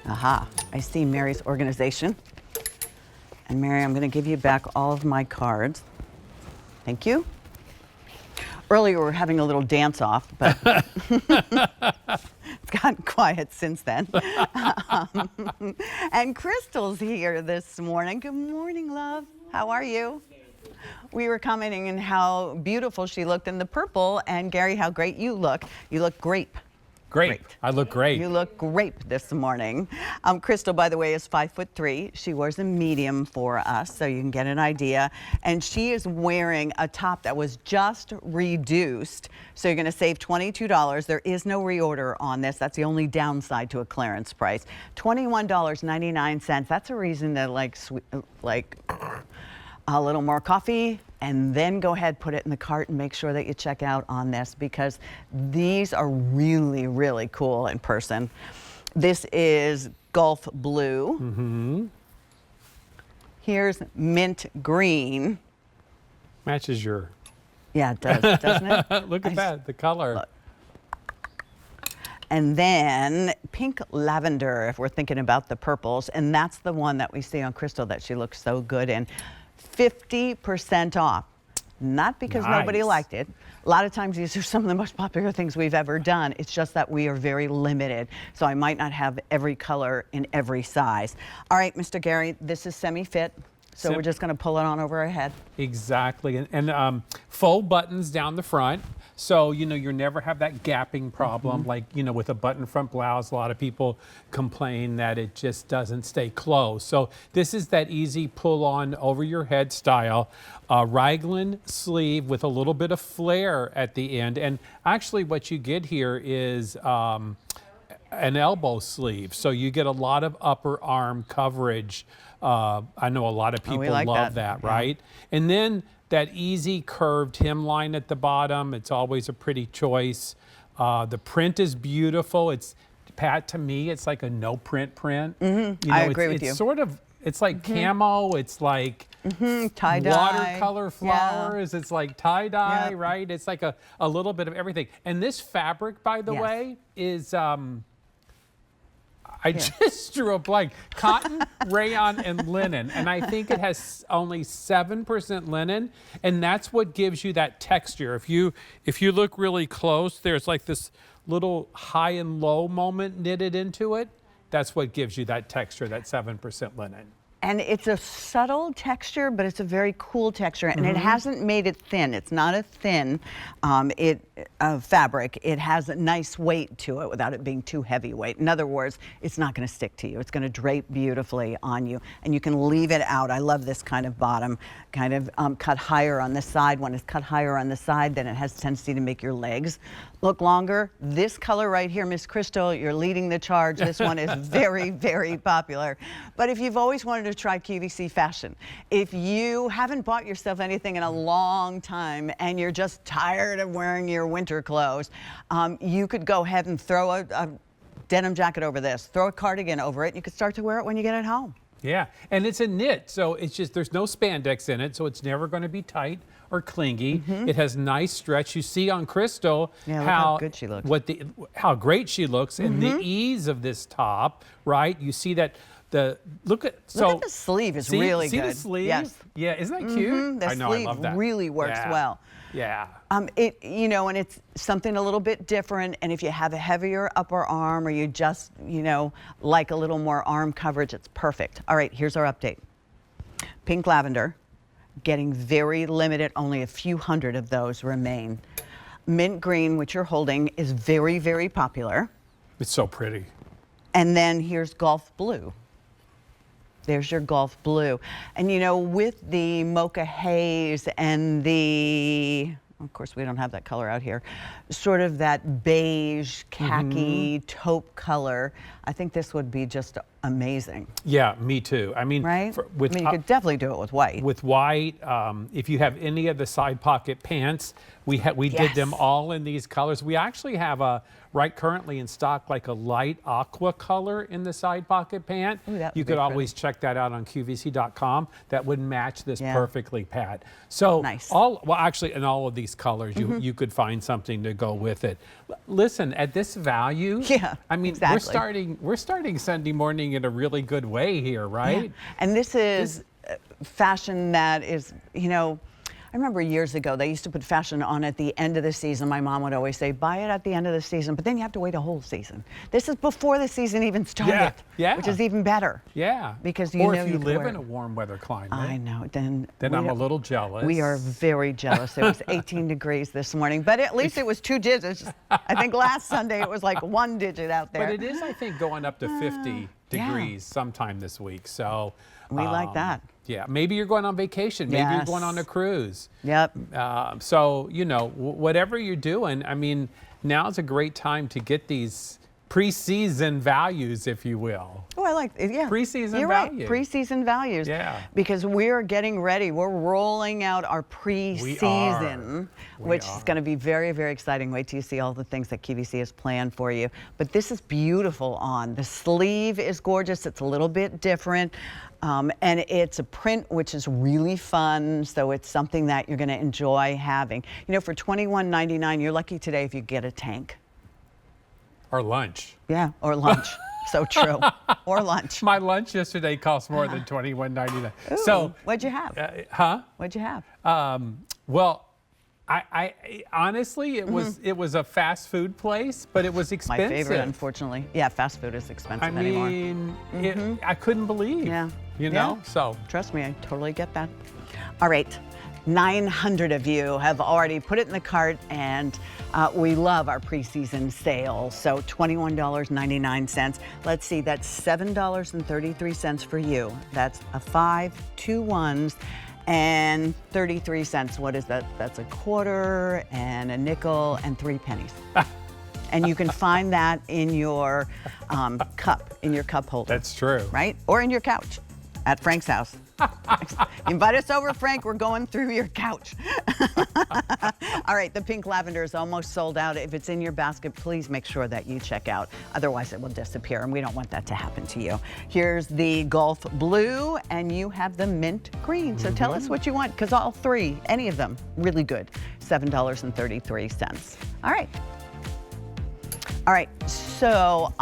Aha, I see Mary's organization. And Mary, I'm going to give you back all of my cards. Thank you. Earlier we were having a little dance off, but it's gotten quiet since then. And Crystal's here this morning. Good morning, love. How are you? We were commenting on how beautiful she looked in the purple, and Gary, how great you look. You look grape. Great. I look great. You look great this morning. Crystal, by the way, is 5'3". She wears a medium for us, so you can get an idea. And she is wearing a top that was just reduced. So you're going to save $22. There is no reorder on this. That's the only downside to a clearance price. $21.99. That's a reason to like a little more coffee, and then go ahead, put it in the cart, and make sure that you check out on this, because these are really, really cool in person. This is Gulf Blue. Mm-hmm. Here's Mint Green. Matches your... Yeah, it does, doesn't it? Look at that, the color. Look. And then Pink Lavender, if we're thinking about the purples, and that's the one that we see on Crystal that she looks so good in. 50% off. Not because nobody liked it. A lot of times these are some of the most popular things we've ever done. It's just that we are very limited. So I might not have every color in every size. All right, Mr. Gary, this is semi-fit. So we're just going to pull it on over our head. Exactly. And full buttons down the front. So, you know, you never have that gapping problem. Like, you know, with a button front blouse, a lot of people complain that it just doesn't stay closed. So this is that easy pull on over your head style. Raglan sleeve with a little bit of flare at the end. And actually what you get here is an elbow sleeve. So you get a lot of upper arm coverage. I know a lot of people love that, right? And then that easy curved hemline at the bottom. It's always a pretty choice. The print is beautiful. It's, Pat, to me, it's like a no print. You know, I agree with you. It's sort of, it's like camo. It's like tie-dye. Watercolor flowers. It's like tie-dye, right? It's like a little bit of everything. And this fabric, by the way, is... I just drew a blank. Cotton, rayon, and linen. And I think it has only 7% linen. And that's what gives you that texture. If you look really close, there's like this little high and low moment knitted into it. That's what gives you that texture, that 7% linen. And it's a subtle texture, but it's a very cool texture, and it hasn't made it thin. It's not a thin fabric. It has a nice weight to it without it being too heavyweight. In other words, it's not going to stick to you. It's going to drape beautifully on you, and you can leave it out. I love this kind of bottom, kind of cut higher on the side. When it's cut higher on the side, then it has a tendency to make your legs look longer. This color right here, Miss Crystal, you're leading the charge. This one is very, very popular. But if you've always wanted to try QVC fashion, if you haven't bought yourself anything in a long time and you're just tired of wearing your winter clothes, you could go ahead and throw a denim jacket over this, throw a cardigan over it, and you could start to wear it when you get at home. Yeah, and it's a knit, so it's just, there's no spandex in it, so it's never going to be tight or clingy. It has nice stretch. You see on Crystal how good she looks. How great she looks, and the ease of this top, right? You see that look at the sleeve is really good. See the sleeve? Yes. Yeah, isn't that cute? The sleeve really works well. Yeah. You know, and it's something a little bit different. And if you have a heavier upper arm, or you just, you know, like a little more arm coverage, it's perfect. All right, here's our update. Pink Lavender, getting very limited. Only a few hundred of those remain. Mint Green, which you're holding, is very, very popular. It's so pretty. And then here's Gulf Blue. There's your Gulf Blue. And you know, with the Mocha Haze and of course we don't have that color out here, sort of that beige, khaki, taupe color, I think this would be just amazing. Yeah, me too. I mean, Right? with I mean, you could definitely do it with white. with white, if you have any of the side pocket pants, we did them Yes. all in these colors. We actually have currently in stock like a light aqua color in the side pocket pant. Ooh, that would You be could always check that out on QVC.com. That would match this Yeah. perfectly, Pat. So Nice. actually in all of these colors, you could find something to go with it. Listen, at this value, Yeah, I mean, exactly. we're starting Sunday morning in a really good way here, right? Yeah. And this is fashion that is, I remember years ago, they used to put fashion on at the end of the season. My mom would always say, buy it at the end of the season, but then you have to wait a whole season. This is before the season even started, yeah. which is even better. Yeah. Because or know if you you can live wear in it. a warm weather climate. I know. Then I'm a little jealous. We are very jealous. It was 18 degrees this morning, but at least it was 2 digits. I think last Sunday it was like 1 digit out there. But it is, I think, going up to 50 degrees sometime this week. So We like that. Yeah, maybe you're going on vacation. Maybe you're Yes. going on a cruise. Yep. So, whatever you're doing, I mean, now's a great time to get these pre-season values, if you will. Oh, I like it. Yeah. Pre-season You're values. right. Pre-season values. Yeah. Because we're getting ready. We're rolling out our pre-season, which is going to be very, very exciting. Wait till you see all the things that QVC has planned for you. But this is beautiful on. The sleeve is gorgeous. It's a little bit different. And it's a print which is really fun, so it's something that you're going to enjoy having. For $21.99, you're lucky today if you get a tank. Or lunch. Yeah, or lunch. So true. Or lunch. My lunch yesterday cost more than $21.99. Ooh, So, what'd you have? What'd you have? well, I honestly, it was a fast food place, but it was My expensive. favorite, unfortunately. Yeah, fast food is expensive I anymore. mean, I couldn't believe. Yeah. You Yeah. know, so. Trust me, I totally get that. All right. 900 of you have already put it in the cart, and we love our preseason sale. So $21.99. Let's see, that's $7.33 for you. That's a 5, 2 ones, and 33 cents. What is that? That's a quarter and a nickel and 3 pennies. And you can find that in your cup holder. That's true. Right? Or in your couch at Frank's house. Invite us over, Frank. We're going through your couch. All right, the pink lavender is almost sold out. If it's in your basket, please make sure that you check out. Otherwise, it will disappear, and we don't want that to happen to you. Here's the Gulf blue, and you have the mint green. So tell us what you want, because all three, any of them, really good. $7.33. All right. So